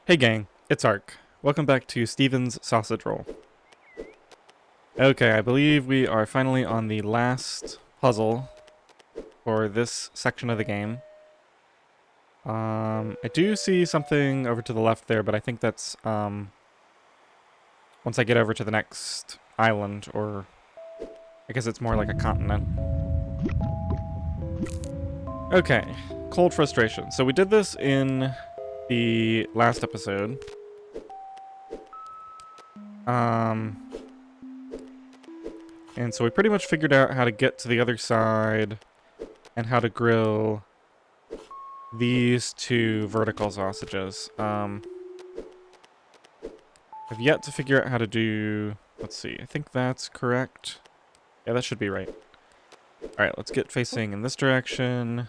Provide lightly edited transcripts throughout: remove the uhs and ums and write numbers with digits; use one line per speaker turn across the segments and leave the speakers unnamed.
Hey gang, it's Ark. Welcome back to Steven's Sausage Roll. Okay, I believe we are finally on the last puzzle for this section of the game. I do see something over to the left there, but I think that's, once I get over to the next island, or I guess it's more like a continent. Okay, Cold Frustration. So we did this in the last episode. And so we pretty much figured out how to get to the other side and how to grill these two vertical sausages. I've yet to figure out how to do... Let's see, I think that's correct. Yeah, that should be right. Alright, let's get facing in this direction.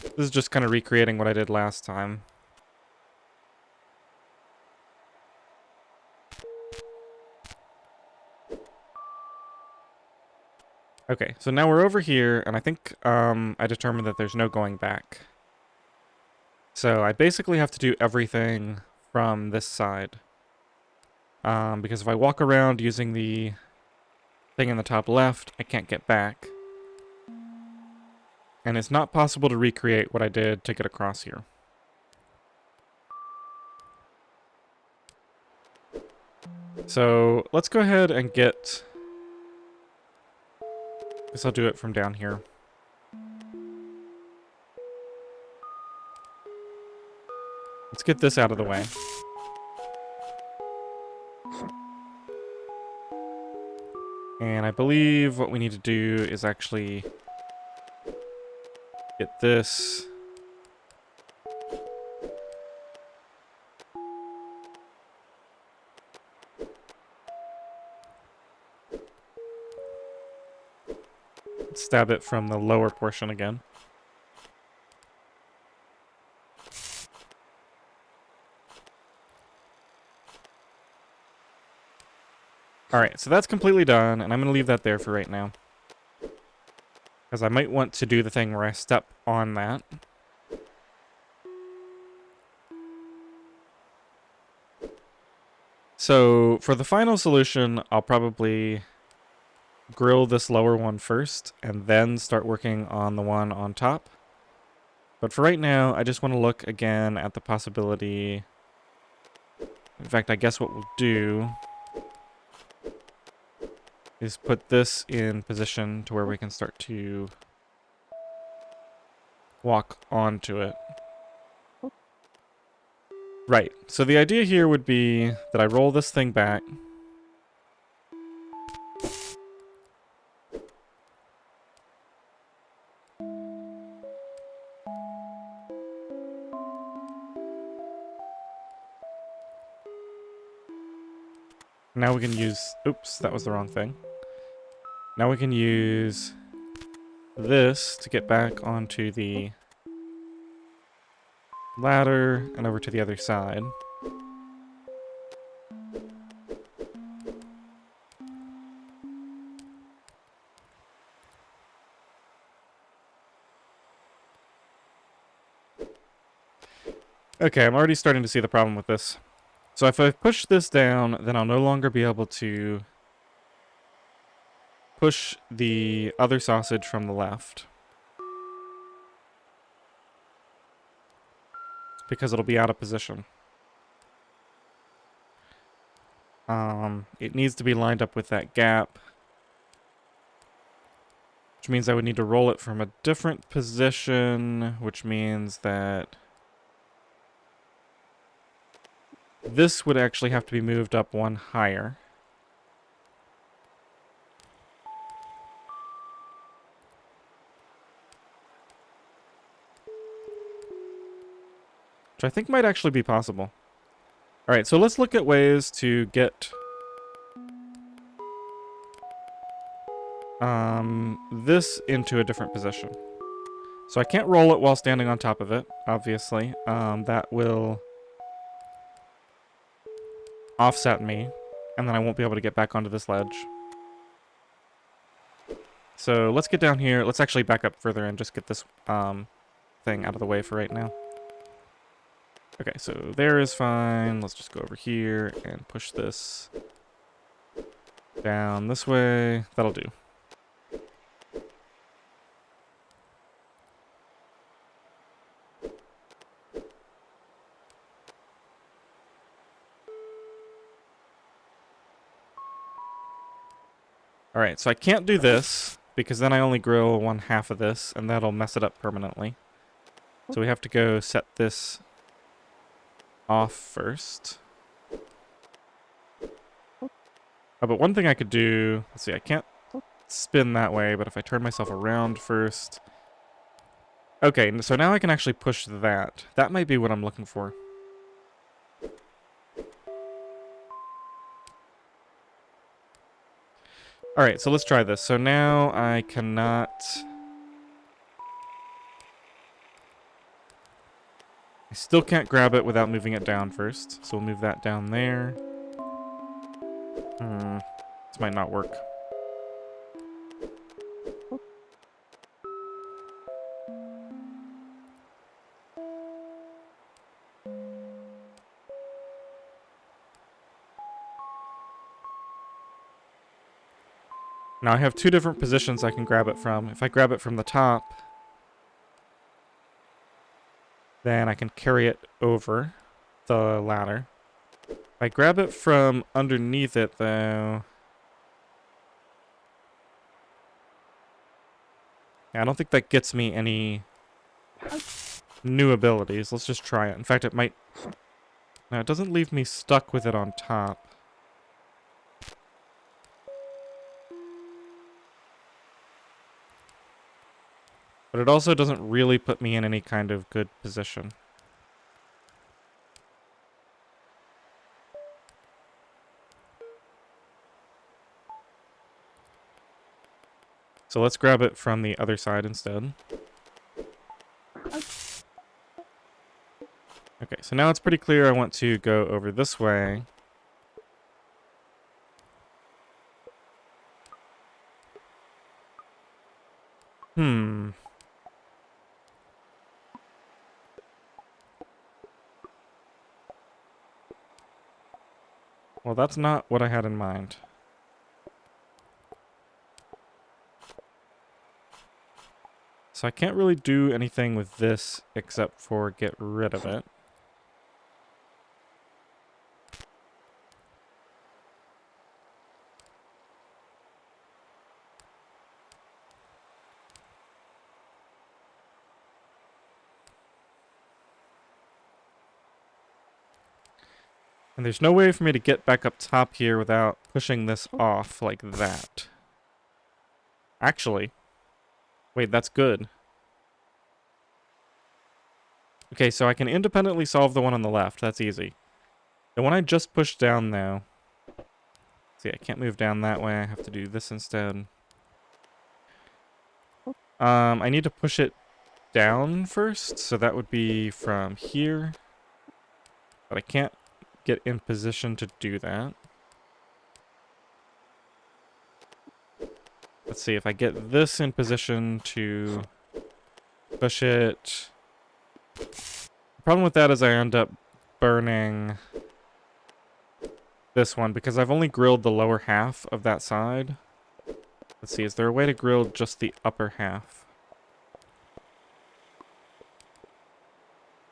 This is just kind of recreating what I did last time. Okay, so now we're over here, and I think I determined that there's no going back. So I basically have to do everything from this side. Because if I walk around using the thing in the top left, I can't get back. And it's not possible to recreate what I did to get across here. So let's go ahead and get... I guess I'll do it from down here. Let's get this out of the way. And I believe what we need to do is actually get this. Stab it from the lower portion again. Alright, so that's completely done, and I'm going to leave that there for right now. Because I might want to do the thing where I step on that. So, for the final solution, I'll probably grill this lower one first, and then start working on the one on top. But for right now, I just want to look again at the possibility... In fact, I guess what we'll do is put this in position to where we can start to walk onto it. Right, so the idea here would be that I roll this thing back. Now we can use... Oops, that was the wrong thing. Now we can use this to get back onto the ladder and over to the other side. Okay, I'm already starting to see the problem with this. So if I push this down, then I'll no longer be able to push the other sausage from the left. Because it'll be out of position. It needs to be lined up with that gap. Which means I would need to roll it from a different position, which means that this would actually have to be moved up one higher. Which I think might actually be possible. Alright, so let's look at ways to get this into a different position. So I can't roll it while standing on top of it, obviously. That will offset me, and then I won't be able to get back onto this ledge. So let's get down here. Let's actually back up further and just get this thing out of the way for right now. Okay, so there is fine. Let's just go over here and push this down this way. That'll do. Alright, so I can't do this, because then I only grill one half of this, and that'll mess it up permanently. So we have to go set this off first. Oh, but one thing I could do... Let's see, I can't spin that way, but if I turn myself around first... Okay, so now I can actually push that. That might be what I'm looking for. Alright, so let's try this. So now I cannot... I still can't grab it without moving it down first. So we'll move that down there. This might not work. Now I have two different positions I can grab it from. If I grab it from the top, then I can carry it over the ladder. If I grab it from underneath it, though... I don't think that gets me any new abilities. Let's just try it. In fact, it might... No, it doesn't leave me stuck with it on top. But it also doesn't really put me in any kind of good position. So let's grab it from the other side instead. Okay, so now it's pretty clear I want to go over this way. Well, that's not what I had in mind. So I can't really do anything with this except for get rid of it. And there's no way for me to get back up top here without pushing this off like that. Actually, wait, that's good. Okay, so I can independently solve the one on the left. That's easy. The one I just pushed down, though... See, I can't move down that way. I have to do this instead. I need to push it down first, so that would be from here. But I can't get in position to do that. Let's see, if I get this in position to push it... The problem with that is I end up burning this one, because I've only grilled the lower half of that side. Let's see, is there a way to grill just the upper half?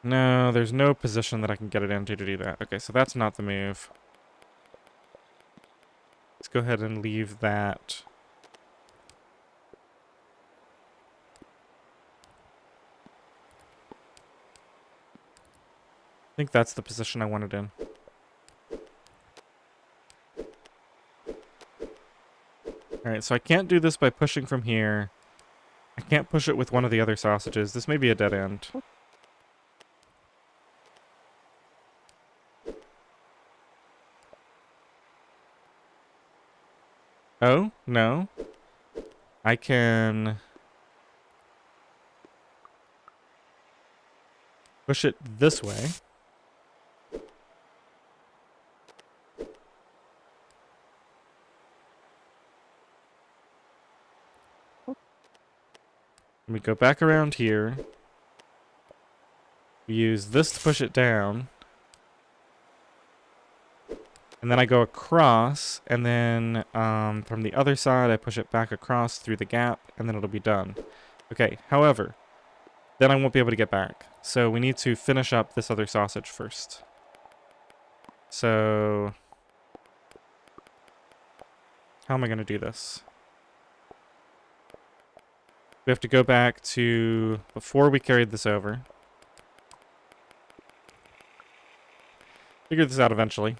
No, there's no position that I can get it into to do that. Okay, so that's not the move. Let's go ahead and leave that. I think that's the position I wanted in. Alright, so I can't do this by pushing from here. I can't push it with one of the other sausages. This may be a dead end. Oh, no. I can... push it this way. We go back around here. We use this to push it down. And then I go across, and then from the other side, I push it back across through the gap, and then it'll be done. Okay, however, then I won't be able to get back. So we need to finish up this other sausage first. So how am I going to do this? We have to go back to before we carried this over. Figure this out eventually.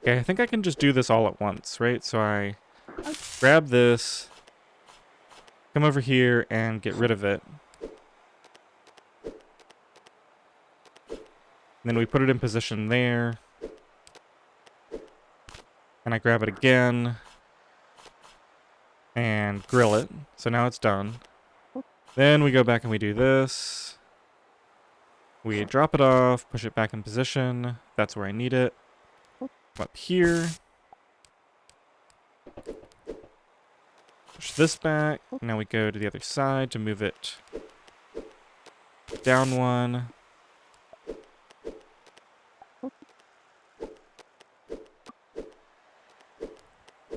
Okay, I think I can just do this all at once, right? So I grab this, come over here and get rid of it. And then we put it in position there. And I grab it again and grill it. So now it's done. Then we go back and we do this. We drop it off, push it back in position. That's where I need it. Up here. Push this back. Now we go to the other side to move it down one.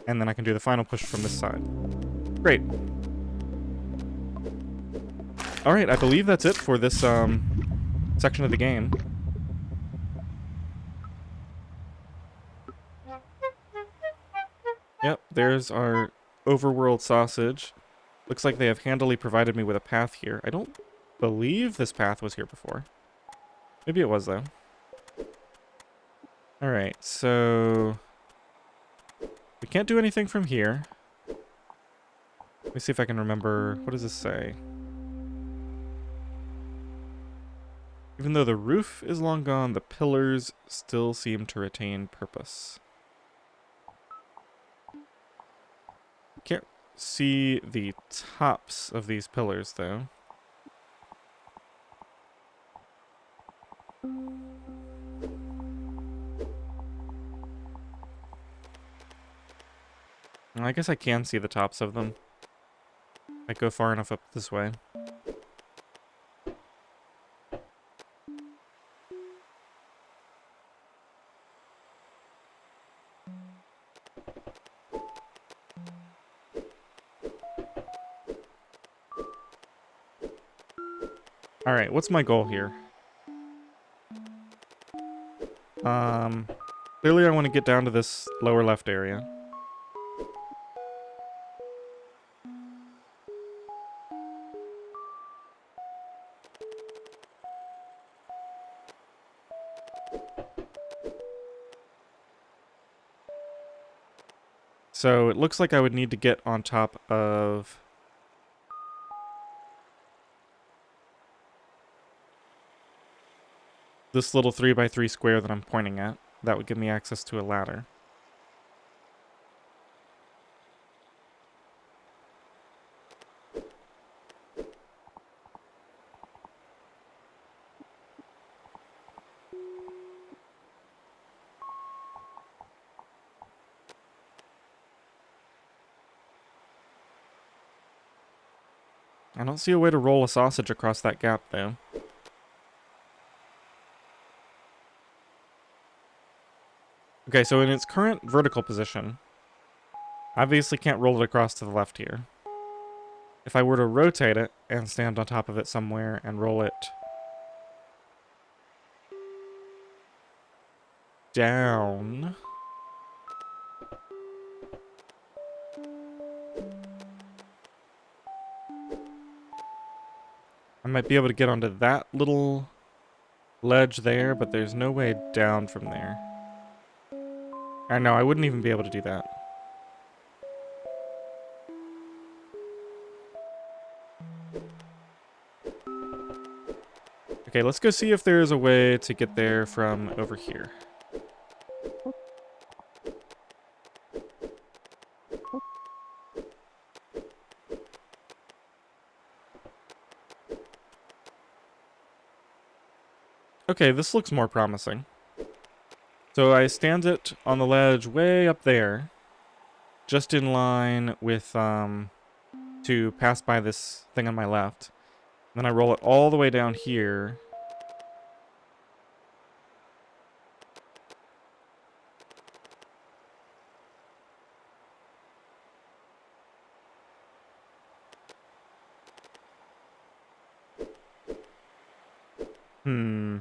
And then I can do the final push from this side. Great. Alright, I believe that's it for this section of the game. Yep, there's our overworld sausage. Looks like they have handily provided me with a path here. I don't believe this path was here before. Maybe it was, though. Alright, so we can't do anything from here. Let me see if I can remember. What does this say? Even though the roof is long gone, the pillars still seem to retain purpose. Can't see the tops of these pillars, though. Well, I guess I can see the tops of them. I go far enough up this way. Alright, what's my goal here? Clearly I want to get down to this lower left area. So it looks like I would need to get on top of this little 3x3 square that I'm pointing at. That would give me access to a ladder. I don't see a way to roll a sausage across that gap, though. Okay, so in its current vertical position, obviously can't roll it across to the left here. If I were to rotate it and stand on top of it somewhere and roll it down, I might be able to get onto that little ledge there, but there's no way down from there. I know, I wouldn't even be able to do that. Okay, let's go see if there's a way to get there from over here. Okay, this looks more promising. So I stand it on the ledge way up there, just in line with, to pass by this thing on my left. Then I roll it all the way down here. Hmm.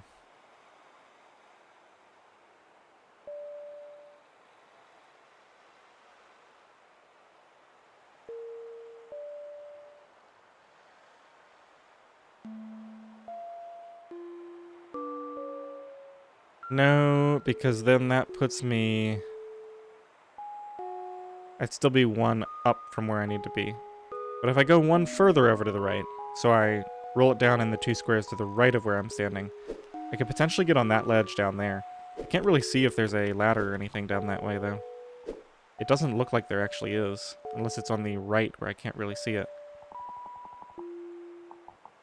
No, because then that puts me... I'd still be one up from where I need to be. But if I go one further over to the right, so I roll it down in the 2 squares to the right of where I'm standing, I could potentially get on that ledge down there. I can't really see if there's a ladder or anything down that way, though. It doesn't look like there actually is, unless it's on the right where I can't really see it.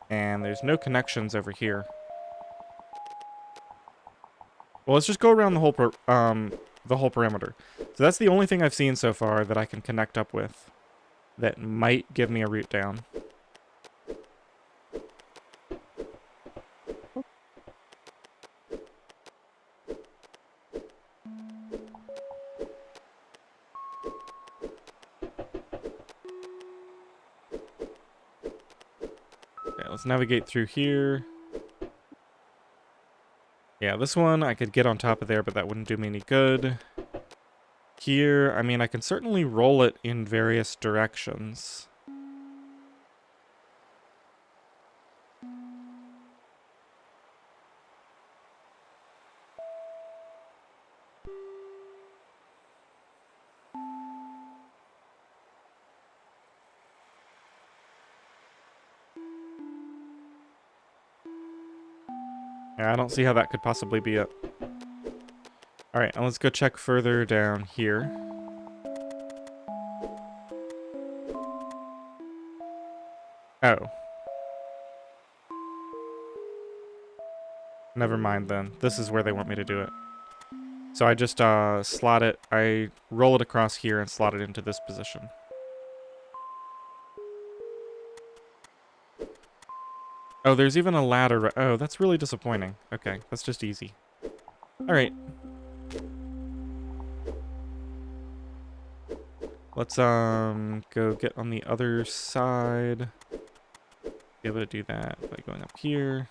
And there's no connections over here. Well, let's just go around the whole perimeter. So that's the only thing I've seen so far that I can connect up with that might give me a route down. Okay, let's navigate through here. Yeah, this one I could get on top of there, but that wouldn't do me any good. Here, I mean, I can certainly roll it in various directions. Yeah, I don't see how that could possibly be it. Alright, now let's go check further down here. Oh. Never mind then. This is where they want me to do it. So I just slot it, I roll it across here and slot it into this position. Oh, there's even a ladder. Oh, that's really disappointing. Okay, that's just easy. Alright. Let's go get on the other side. Be able to do that by going up here.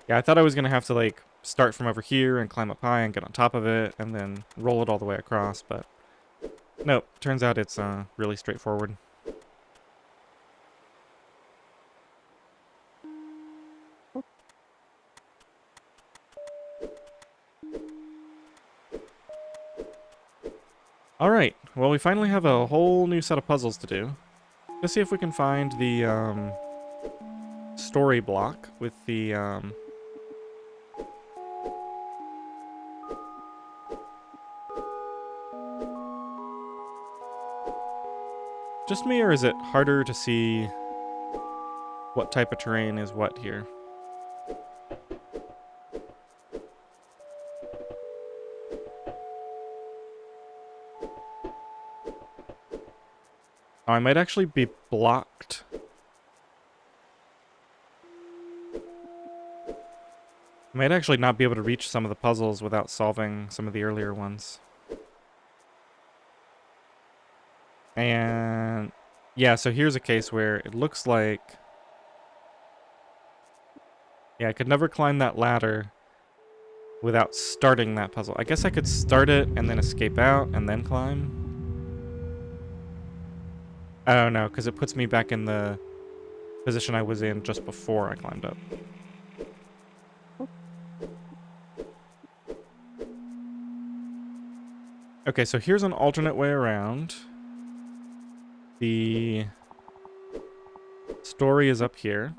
Yeah, I thought I was gonna have to like start from over here and climb up high and get on top of it and then roll it all the way across, but nope, turns out it's really straightforward. Alright, well we finally have a whole new set of puzzles to do. Let's see if we can find the story block with the just me, or is it harder to see what type of terrain is what here? Oh, I might actually be blocked. I might actually not be able to reach some of the puzzles without solving some of the earlier ones. And yeah, so here's a case where it looks like... Yeah, I could never climb that ladder without starting that puzzle. I guess I could start it and then escape out and then climb. Oh no, because it puts me back in the position I was in just before I climbed up. Okay, so here's an alternate way around. The story is up here.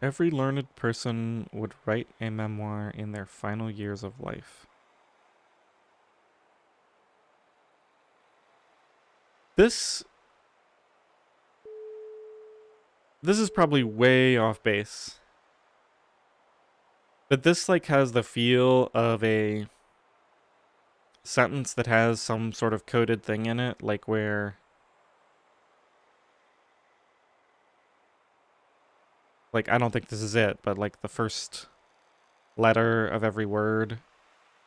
Every learned person would write a memoir in their final years of life. This is probably way off base. But this, like, has the feel of a sentence that has some sort of coded thing in it, like where... Like, I don't think this is it, but, like, the first letter of every word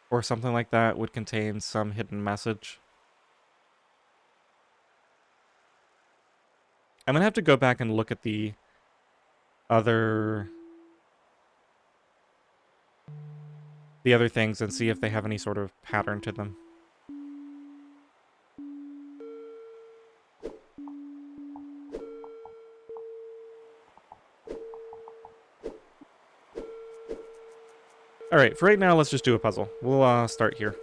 or something like that would contain some hidden message. I'm gonna have to go back and look at the other things and see if they have any sort of pattern to them. Alright, for right now, let's just do a puzzle. We'll start here.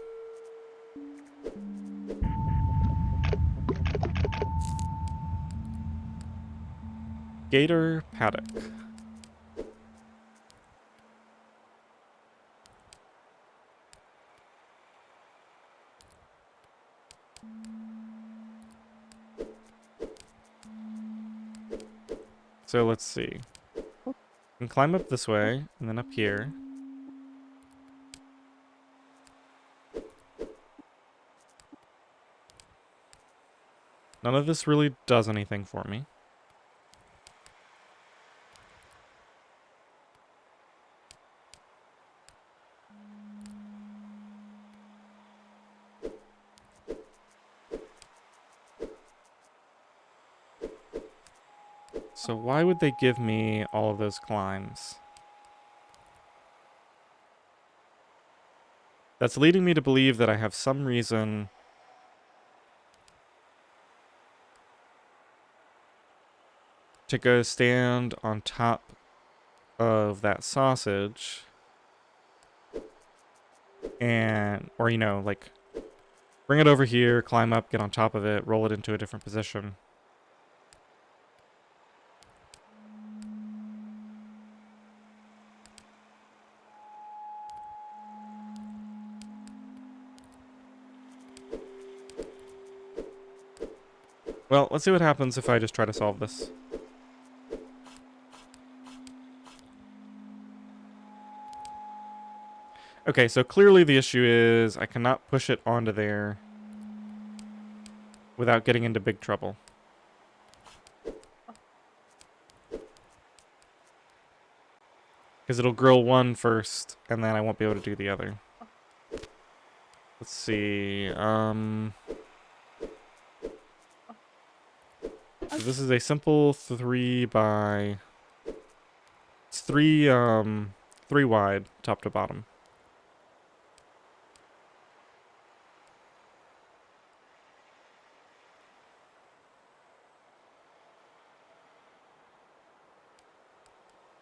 Gator Paddock. So let's see. We can climb up this way, and then up here. None of this really does anything for me. So why would they give me all of those climbs? That's leading me to believe that I have some reason to go stand on top of that sausage and, or, you know, like, bring it over here, climb up, get on top of it, roll it into a different position. Well, let's see what happens if I just try to solve this. Okay, so clearly the issue is I cannot push it onto there without getting into big trouble. Because it'll grill one first, and then I won't be able to do the other. Let's see, so this is a simple 3 by... It's 3 wide, top to bottom.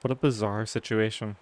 What a bizarre situation.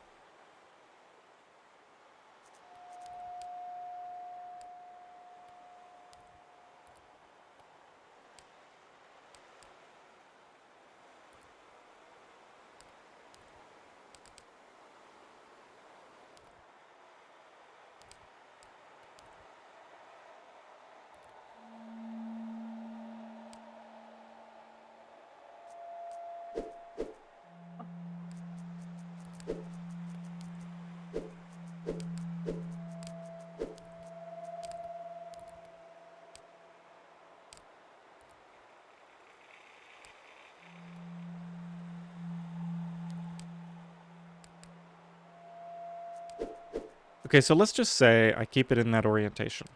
Okay, so let's just say I keep it in that orientation.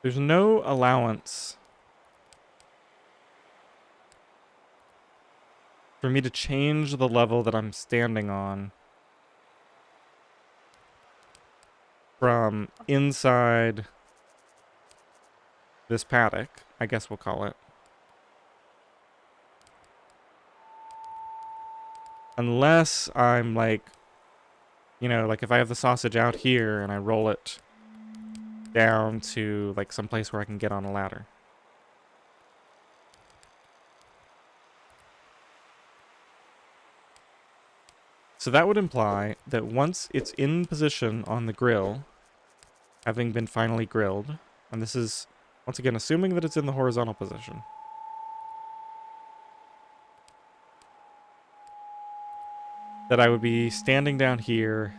There's no allowance for me to change the level that I'm standing on from inside this paddock, I guess we'll call it. Unless I'm, like, You know, like if I have the sausage out here and I roll it down to like some place where I can get on a ladder. So that would imply that once it's in position on the grill, having been finally grilled, and this is, once again, assuming that it's in the horizontal position, that I would be standing down here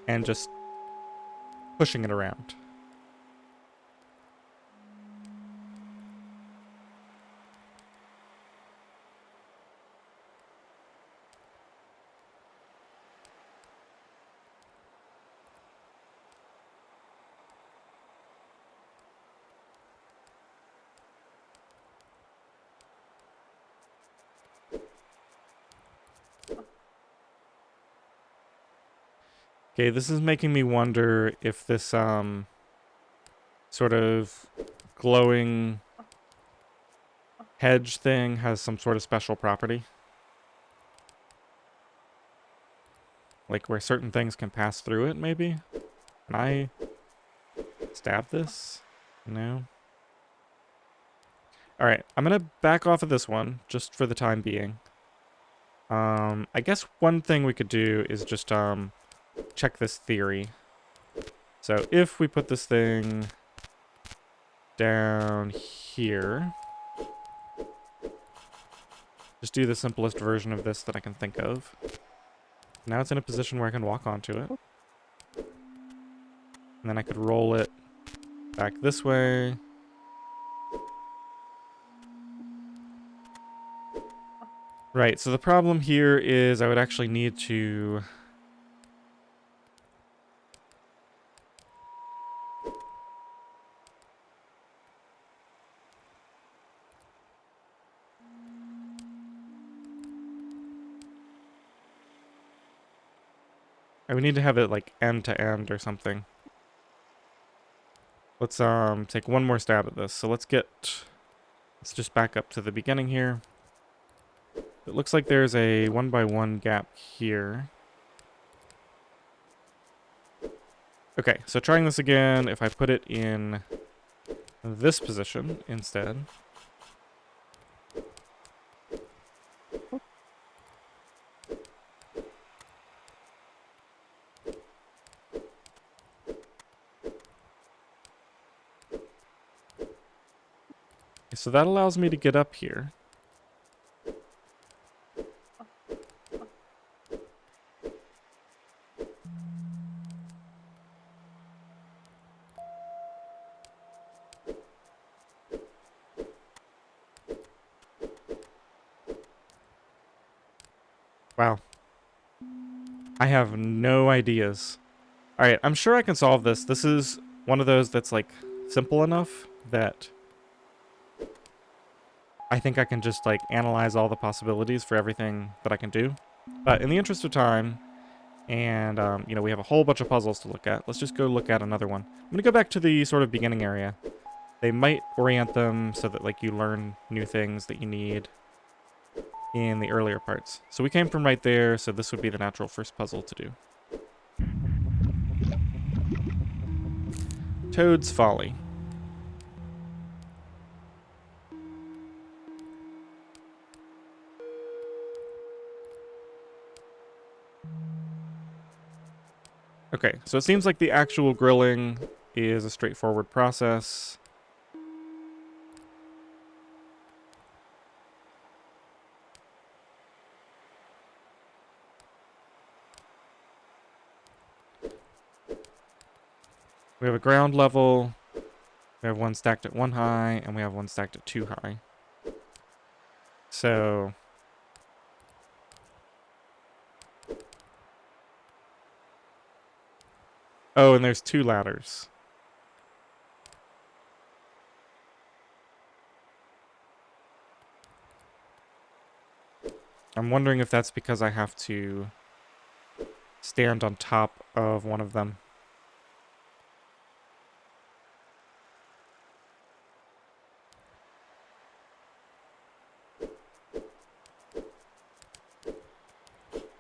and just pushing it around. Okay, this is making me wonder if this sort of glowing hedge thing has some sort of special property. Like where certain things can pass through it, maybe? Can I stab this? No. Alright, I'm gonna back off of this one, just for the time being. I guess one thing we could do is just, check this theory. So if we put this thing down here, just do the simplest version of this that I can think of. Now it's in a position where I can walk onto it. And then I could roll it back this way. Right, so the problem here is I would actually need to... I would need to have it like end to end or something. Let's take one more stab at this. So let's just back up to the beginning here. It looks like there's a 1x1 gap here. Okay, so trying this again, if I put it in this position instead. So that allows me to get up here. Wow. I have no ideas. Alright, I'm sure I can solve this. This is one of those that's like simple enough that I think I can just like analyze all the possibilities for everything that I can do. But in the interest of time, and you know, we have a whole bunch of puzzles to look at, let's just go look at another one. I'm gonna go back to the sort of beginning area. They might orient them so that like you learn new things that you need in the earlier parts. So we came from right there, so this would be the natural first puzzle to do. Toad's Folly. Okay, so it seems like the actual grilling is a straightforward process. We have a ground level, we have one stacked at 1 high, and we have one stacked at 2 high. So... oh, and there's 2 ladders. I'm wondering if that's because I have to stand on top of one of them.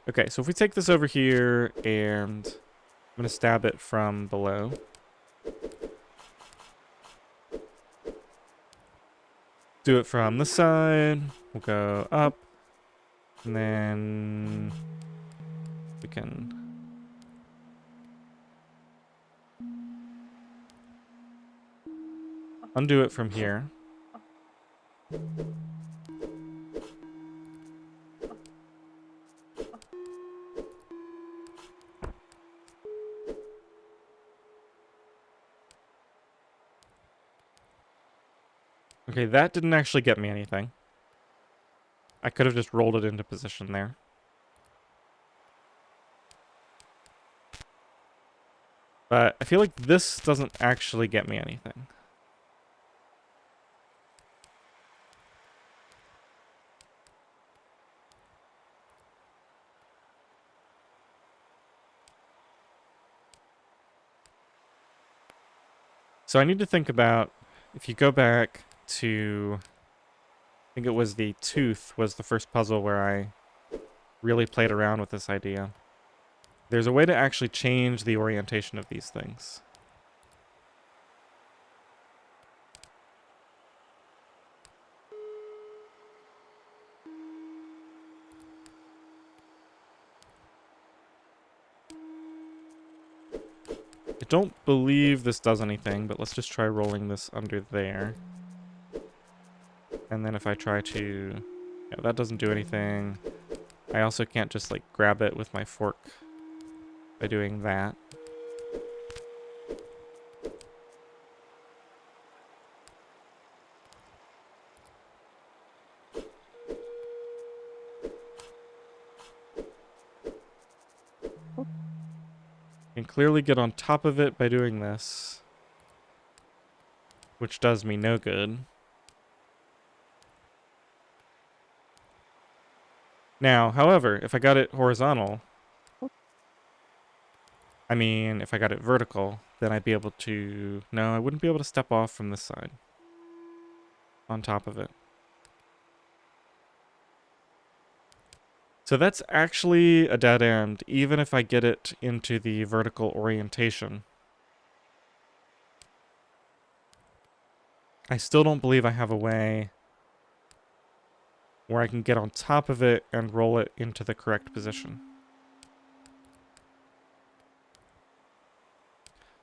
Okay, so if we take this over here and I'm going to stab it from below. Do it from this side. We'll go up. And then we can... undo it from here. Okay, that didn't actually get me anything. I could have just rolled it into position there. But I feel like this doesn't actually get me anything. So I need to think about, if you go back to, I think it was the tooth was the first puzzle where I really played around with this idea. There's a way to actually change the orientation of these things. I don't believe this does anything, but let's just try rolling this under there. And then if I try to... yeah, that doesn't do anything. I also can't just, like, grab it with my fork by doing that. I can clearly get on top of it by doing this, which does me no good. Now, however, if I got it horizontal, I mean, if I got it vertical, then I'd be able to... no, I wouldn't be able to step off from this side on top of it. So that's actually a dead end, even if I get it into the vertical orientation. I still don't believe I have a way where I can get on top of it and roll it into the correct position.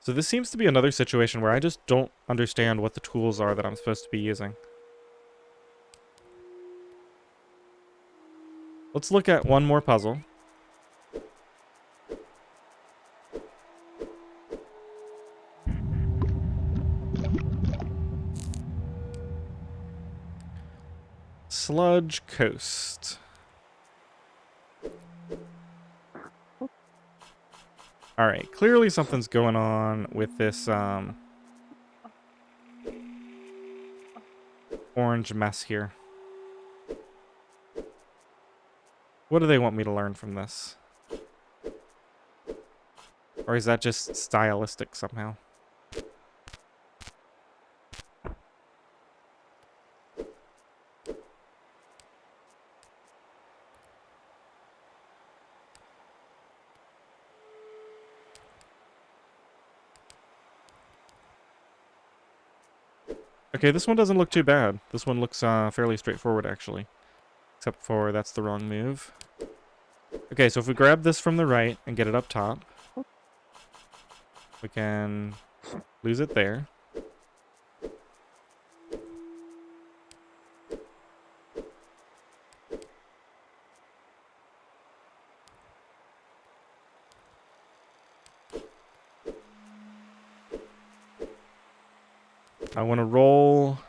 So this seems to be another situation where I just don't understand what the tools are that I'm supposed to be using. Let's look at one more puzzle. Sludge Coast. Alright, clearly something's going on with this orange mess here. What do they want me to learn from this? Or is that just stylistic somehow? Okay, this one doesn't look too bad. This one looks fairly straightforward, actually. Except for that's the wrong move. Okay, so if we grab this from the right and get it up top, we can lose it there. I want to roll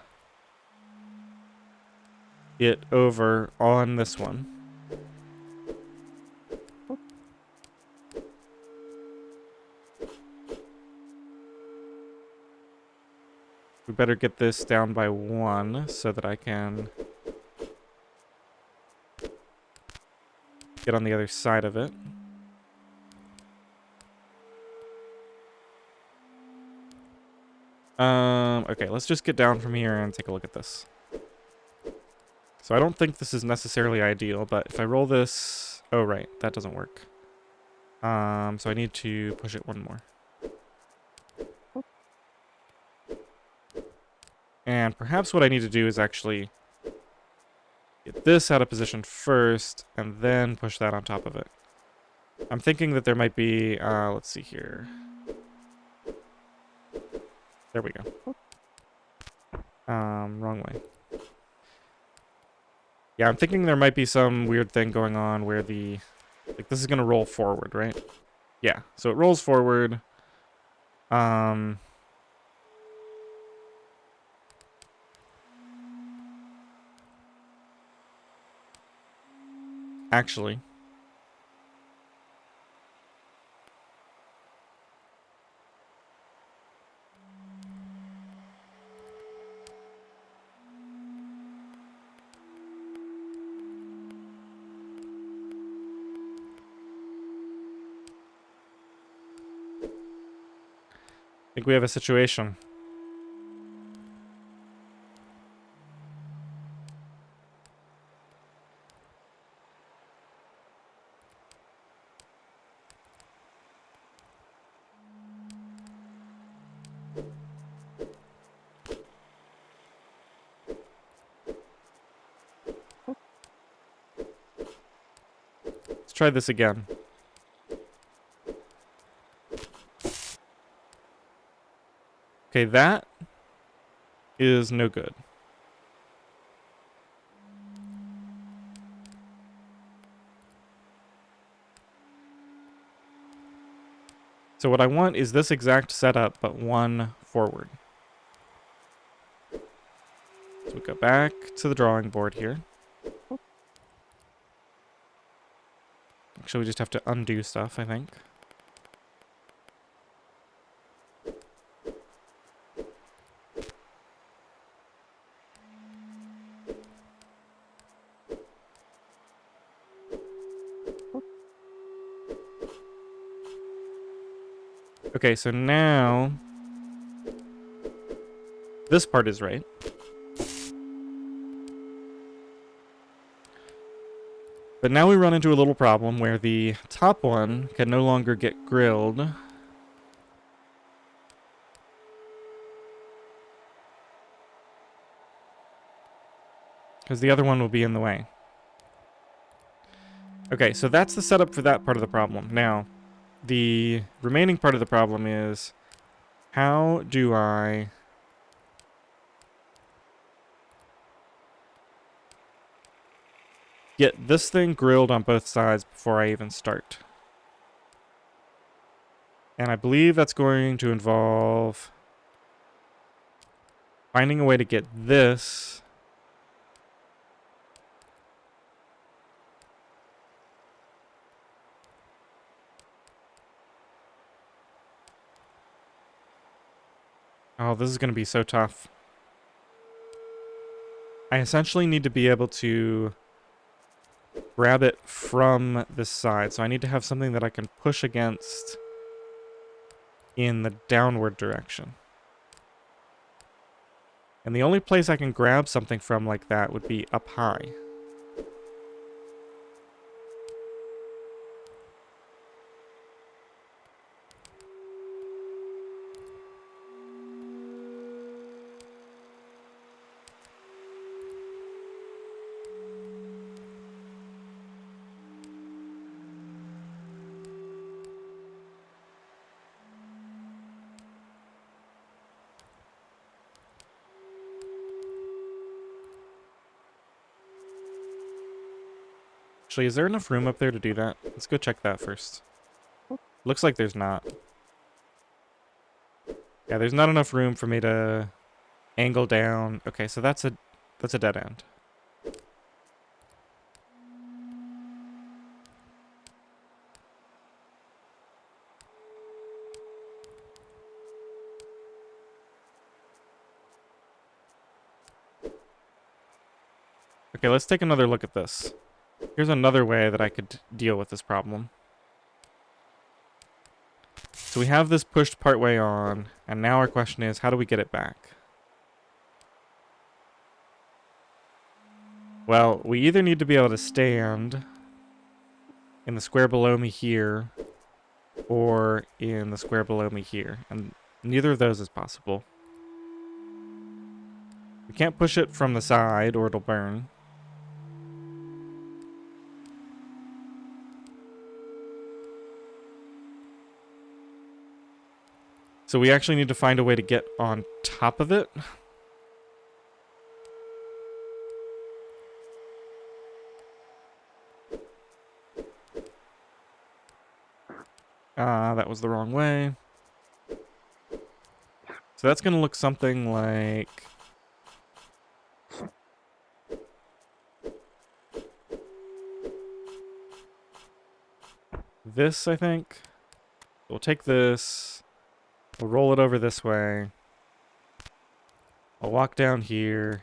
it over on this one. We better get this down by 1 so that I can get on the other side of it. Okay, let's just get down from here and take a look at this. So I don't think this is necessarily ideal, but if I roll this Oh, right. That doesn't work. So I need to push it one more. And perhaps what I need to do is actually get this out of position first, and then push that on top of it. I'm thinking that there might be, let's see here. There we go. Wrong way. Yeah, I'm thinking there might be some weird thing going on where the, like, this is gonna roll forward, right? Yeah, so it rolls forward. Actually, I think we have a situation. Let's try this again. Okay, that is no good. So what I want is this exact setup, but one forward. So we go back to the drawing board here. Actually, we just have to undo stuff, I think. Okay, so now this part is right. But now we run into a little problem where the top one can no longer get grilled. Because the other one will be in the way. Okay, so that's the setup for that part of the problem. Now, the remaining part of the problem is, how do I get this thing grilled on both sides before I even start? And I believe that's going to involve finding a way to get this Oh, this is going to be so tough. I essentially need to be able to grab it from this side. So I need to have something that I can push against in the downward direction. And the only place I can grab something from like that would be up high. Actually, is there enough room up there to do that? Let's go check that first. Looks like there's not. Yeah, there's not enough room for me to angle down. Okay, so that's a dead end. Okay, let's take another look at this. Here's another way that I could deal with this problem. So we have this pushed partway on, and now our question is, how do we get it back? Well, we either need to be able to stand in the square below me here or in the square below me here. And neither of those is possible. We can't push it from the side or it'll burn. So we actually need to find a way to get on top of it. That was the wrong way. So that's going to look something like... this, I think. We'll take this. We'll roll it over this way. I'll walk down here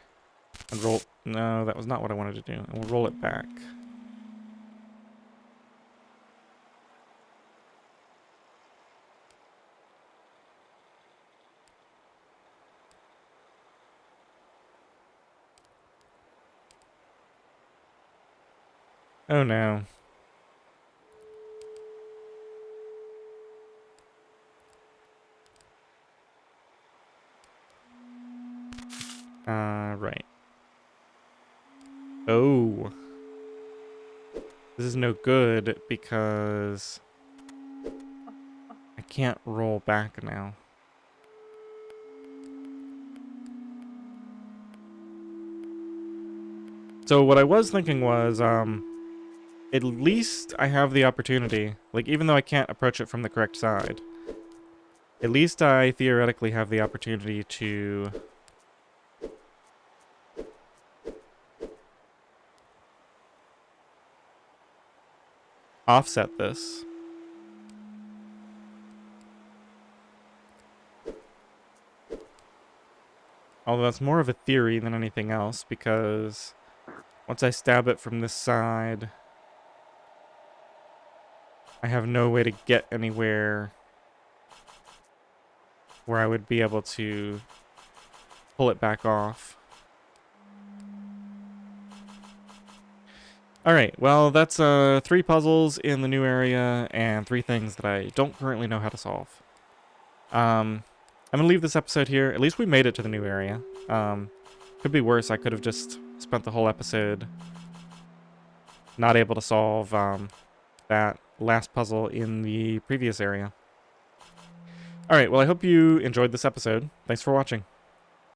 and roll... no, that was not what I wanted to do. And we'll roll it back. Oh no. Right. Oh. This is no good because I can't roll back now. So what I was thinking was, at least I have the opportunity, like even though I can't approach it from the correct side, at least I theoretically have the opportunity to offset this. Although that's more of a theory than anything else, because once I stab it from this side, I have no way to get anywhere where I would be able to pull it back off. Alright, well, that's 3 puzzles in the new area and 3 things that I don't currently know how to solve. I'm going to leave this episode here. At least we made it to the new area. Could be worse. I could have just spent the whole episode not able to solve that last puzzle in the previous area. Alright, well, I hope you enjoyed this episode. Thanks for watching.